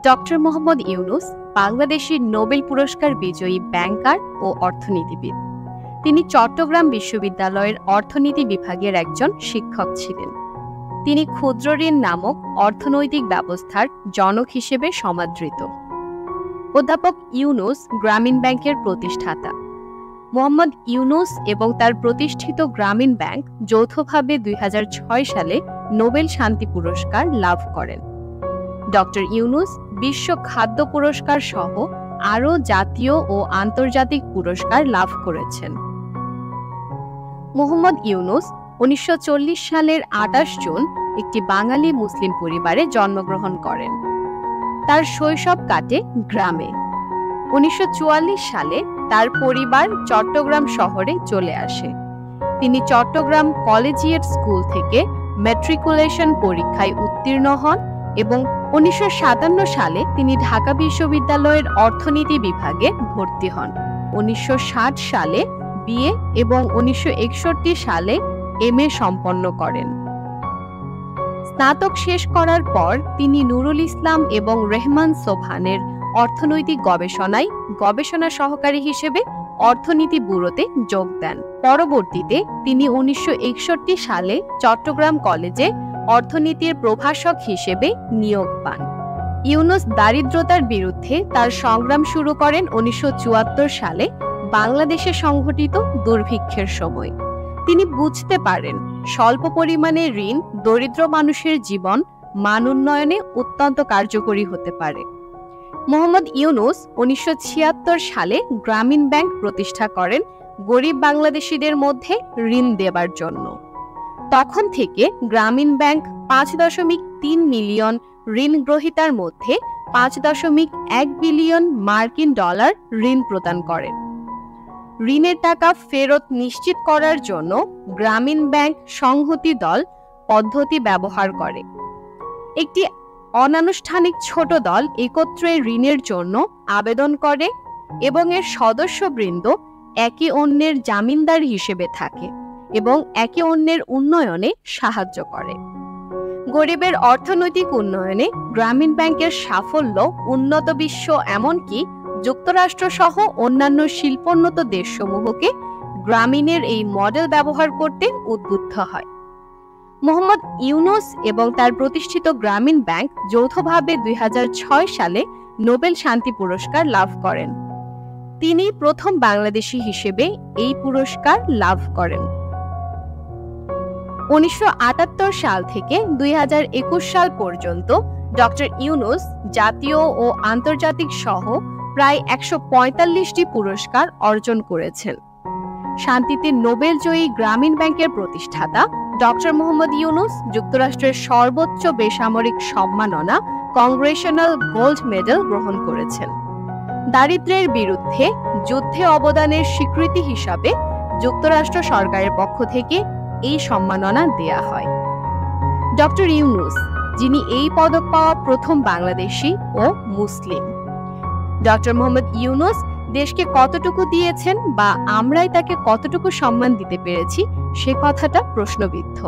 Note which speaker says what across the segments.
Speaker 1: Doctor Mohammad Yunus Bangladeshi Nobel পুরস্কার বিজয়ী ব্যাংকার ও অর্থনীতিবিদ। তিনি চট্টগ্রাম বিশ্ববিদ্যালয়ের অর্থনীতি বিভাগের একজন শিক্ষক ছিলেন। তিনি ক্ষুদ্র ঋণ নামক অর্থনৈতিক ব্যবস্থার জনক হিসেবে সমাদৃত। অধ্যাপক ইউনূস গ্রামীণ ব্যাংকের প্রতিষ্ঠাতা। মোহাম্মদ ইউনূস এবং তার প্রতিষ্ঠিত গ্রামীণ ব্যাংক যৌথভাবে ২০০৬ সালে নোবেল শান্তি পুরস্কার লাভ করেন। ডক্টর ইউনূস বিশ্ব খাদ্য পুরস্কার সহ আরও জাতীয় ও আন্তর্জাতিক পুরস্কার লাভ করেছেন। মোহাম্মদ ইউনূস ১৯৪০ সালের ২৮ জুন একটি বাঙালি মুসলিম পরিবারে জন্মগ্রহণ করেন। তার শৈশব কাটে গ্রামে। ১৯৪৪ সালে তার পরিবার চট্টগ্রাম শহরে চলে আসে। তিনি চট্টগ্রাম কলেজিয়েট স্কুল থেকে ম্যাট্রিকুলেশন পরীক্ষায় উত্তীর্ণ হন এবং ১৯৫৭ সালে তিনি ঢাকা বিশ্ববিদ্যালয়ের অর্থনীতি বিভাগে ভর্তি হন। ১৯৬০ সালে বিএ এবং ১৯৬১ সালে এমএ সম্পন্ন করেন। স্নাতক শেষ করার পর তিনি নুরুল ইসলাম এবং রেহমান সোবহানের অর্থনৈতিক গবেষণায় গবেষণা সহকারী হিসেবে অর্থনীতি ব্যুরোতে যোগ দেন। পরবর্তীতে তিনি ১৯৬১ সালে চট্টগ্রাম কলেজে অর্থনীতির প্রভাষক হিসেবে নিয়োগ পান। ইউনূস দারিদ্রতার বিরুদ্ধে তার সংগ্রাম শুরু করেন ১৯৭৪ সালে বাংলাদেশে সংঘটিত দুর্ভিক্ষের সময়। তিনি বুঝতে পারেন স্বল্প পরিমাণে ঋণ দরিদ্র মানুষের জীবন মান উন্নয়নে অত্যন্ত কার্যকরী হতে পারে। মোহাম্মদ ইউনূস ১৯৭৬ সালে গ্রামীণ ব্যাংক প্রতিষ্ঠা করেন গরিব বাংলাদেশিদের মধ্যে ঋণ দেবার জন্য। তখন থেকে গ্রামীণ ব্যাংক ৫.৩ মিলিয়ন ঋণ গ্রহীতার মধ্যে ৫.১ বিলিয়ন মার্কিন ডলার ঋণ প্রদান করে। ঋণের টাকা ফেরত নিশ্চিত করার জন্য গ্রামীণ ব্যাংক সংহতি দল পদ্ধতি ব্যবহার করে। একটি অনানুষ্ঠানিক ছোট দল একত্রে ঋণের জন্য আবেদন করে এবং এর সদস্যবৃন্দ একে অন্যের জামিনদার হিসেবে থাকে এবং একে অন্যের উন্নয়নে সাহায্য করে। গরিবের অর্থনৈতিক উন্নয়নে গ্রামীণ ব্যাংকের সাফল্য উন্নত বিশ্ব এমনকি যুক্তরাষ্ট্র সহ অন্যান্য শিল্পোন্নত দেশসমূহকে গ্রামীণের এই মডেল ব্যবহার করতে উদ্বুদ্ধ হয়। মোহাম্মদ ইউনূস এবং তার প্রতিষ্ঠিত গ্রামীণ ব্যাংক যৌথভাবে ২০০৬ সালে নোবেল শান্তি পুরস্কার লাভ করেন। তিনি প্রথম বাংলাদেশী হিসেবে এই পুরস্কার লাভ করেন। ১৯৭৮ সাল থেকে ২০২১ সাল পর্যন্ত ডক্টর ইউনূস জাতীয় ও আন্তর্জাতিক সহ প্রায় ১৪৫টি পুরস্কার অর্জন করেছেন। শান্তিতে নোবেলজয়ী গ্রামীণ ব্যাংকের প্রতিষ্ঠাতা ডক্টর মোহাম্মদ ইউনূস যুক্তরাষ্ট্রের সর্বোচ্চ বেসামরিক সম্মাননা কংগ্রেশনাল গোল্ড মেডেল গ্রহণ করেছেন। দারিদ্র্যের বিরুদ্ধে যুদ্ধে অবদানের স্বীকৃতি হিসাবে যুক্তরাষ্ট্র সরকারের পক্ষ থেকে এই সম্মাননা দেয়া হয়। ডক্টর ইউনূস, যিনি এই পদক পাওয়া প্রথম বাংলাদেশী ও মুসলিম। ডক্টর মোহাম্মদ ইউনূস দেশকে কতটুকু দিয়েছেন বা আমরাই তাকে কতটুকু সম্মান দিতে পেরেছি সে কথাটা প্রশ্নবিদ্ধ।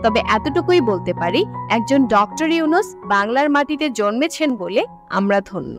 Speaker 1: তবে এতটুকুই বলতে পারি, একজন ডক্টর ইউনূস বাংলার মাটিতে জন্মেছেন বলে আমরা ধন্য।